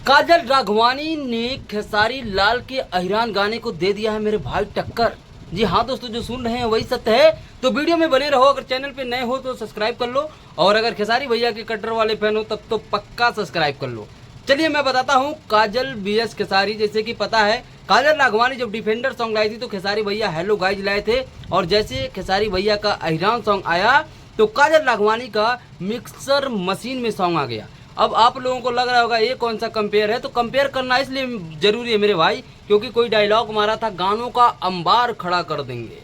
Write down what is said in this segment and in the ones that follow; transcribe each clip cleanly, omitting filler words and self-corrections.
काजल राघवानी ने खेसारी लाल के अहिरान गाने को दे दिया है मेरे भाई टक्कर। जी हाँ दोस्तों, जो सुन रहे हैं वही सत्य है। तो वीडियो में बने रहो। अगर चैनल पे नए हो तो सब्सक्राइब कर लो, और अगर खेसारी भैया के कट्टर वाले फैन हो तब तो पक्का सब्सक्राइब कर लो। चलिए मैं बताता हूँ काजल बीएस खेसारी। जैसे कि पता है, काजल राघवानी जब डिफेंडर सॉन्ग लाई थी तो खेसारी भैया हेलो गाइज लाए थे, और जैसे खेसारी भैया का अहिरान सॉन्ग आया तो काजल राघवानी का मिक्सर मशीन में सॉन्ग आ गया। अब आप लोगों को लग रहा होगा ये कौन सा कंपेयर है, तो कंपेयर करना इसलिए जरूरी है मेरे भाई क्योंकि कोई डायलॉग मारा था, गानों का अंबार खड़ा कर देंगे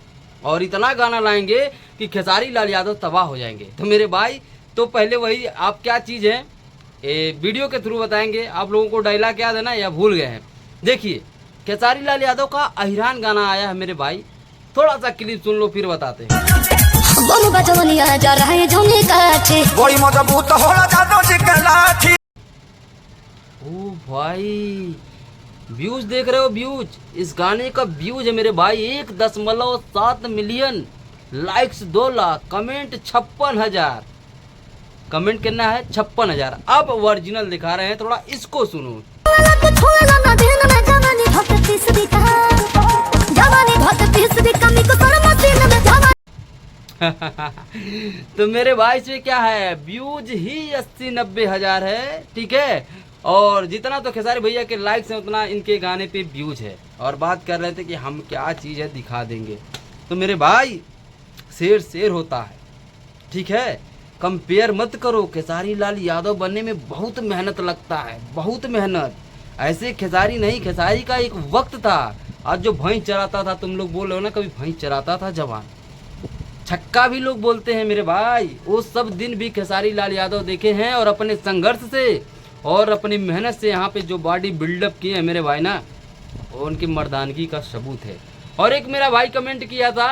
और इतना गाना लाएंगे कि खेसारी लाल यादव तबाह हो जाएंगे। तो मेरे भाई, तो पहले वही आप क्या चीज़ है वीडियो के थ्रू बताएंगे। आप लोगों को डायलॉग याद है ना या भूल गए हैं? देखिए, खेसारी लाल यादव का अहिरान गाना आया है मेरे भाई, थोड़ा सा क्लिप सुन लो फिर बताते हैं। ओ भाई, व्यूज देख रहे हो? व्यूज, इस गाने का व्यूज है मेरे भाई 1.7 million, likes 2 lakh, comment 56,000। Comment करना है 56,000। अब ओरिजिनल दिखा रहे हैं, थोड़ा इसको सुनो। तो मेरे भाई से क्या है, व्यूज ही 80-90 हजार है, ठीक है। और जितना तो खेसारी भैया के लाइक्स हैं उतना इनके गाने पे व्यूज है। और बात कर रहे थे कि हम क्या चीज़ है दिखा देंगे। तो मेरे भाई, शेर शेर होता है, ठीक है। कंपेयर मत करो। खेसारी लाल यादव बनने में बहुत मेहनत लगता है, बहुत मेहनत। ऐसे खेसारी नहीं, खेसारी का एक वक्त था। आज जो भैंस चराता था, तुम लोग बोल रहे हो ना कभी भैंस चराता था जवान, छक्का भी लोग बोलते हैं मेरे भाई। वो सब दिन भी खेसारी लाल यादव देखे हैं, और अपने संघर्ष से और अपनी मेहनत से यहाँ पे जो बॉडी बिल्डअप किए हैं मेरे भाई ना, वो उनकी मर्दानगी का सबूत है। और एक मेरा भाई कमेंट किया था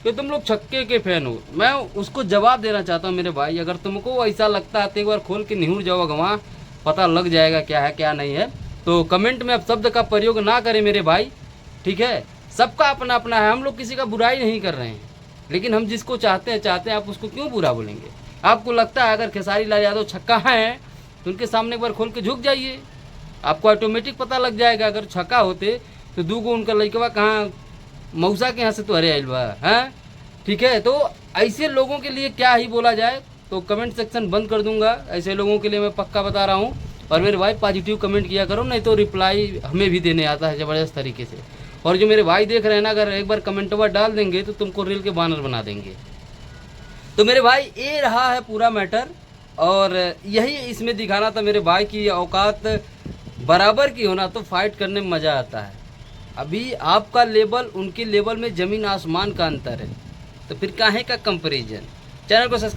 कि तुम लोग छक्के के फैन हो। मैं उसको जवाब देना चाहता हूँ मेरे भाई, अगर तुमको ऐसा लगता है तो एक बार खोल के निहुर जाओ, वहाँ पता लग जाएगा क्या है क्या नहीं है। तो कमेंट में अब शब्द का प्रयोग ना करें मेरे भाई, ठीक है। सबका अपना अपना है, हम लोग किसी का बुराई नहीं कर रहे हैं, लेकिन हम जिसको चाहते हैं आप उसको क्यों बुरा बोलेंगे? आपको लगता है अगर खेसारी लाल यादव छक्का है तो उनके सामने एक बार खोल के झुक जाइए, आपको ऑटोमेटिक पता लग जाएगा। अगर छक्का होते तो दूगो उनका लड़कवा कहाँ मौसा के यहाँ से तो हरे आइल बा है, ठीक है। तो ऐसे लोगों के लिए क्या ही बोला जाए, तो कमेंट सेक्शन बंद कर दूंगा। ऐसे लोगों के लिए मैं पक्का बता रहा हूँ। और मेरे भाई पॉजिटिव कमेंट किया करो, नहीं तो रिप्लाई हमें भी देने आता है ज़बरदस्त तरीके से। और जो मेरे भाई देख रहे हैं ना, अगर एक बार कमेंटवा डाल देंगे तो तुमको रील के बानर बना देंगे। तो मेरे भाई, ये रहा है पूरा मैटर, और यही इसमें दिखाना था मेरे भाई की औकात बराबर की होना तो फाइट करने में मज़ा आता है। अभी आपका लेवल उनके लेवल में ज़मीन आसमान का अंतर है, तो फिर काहे का कंपैरिजन। चैनल को सब्सक्राइब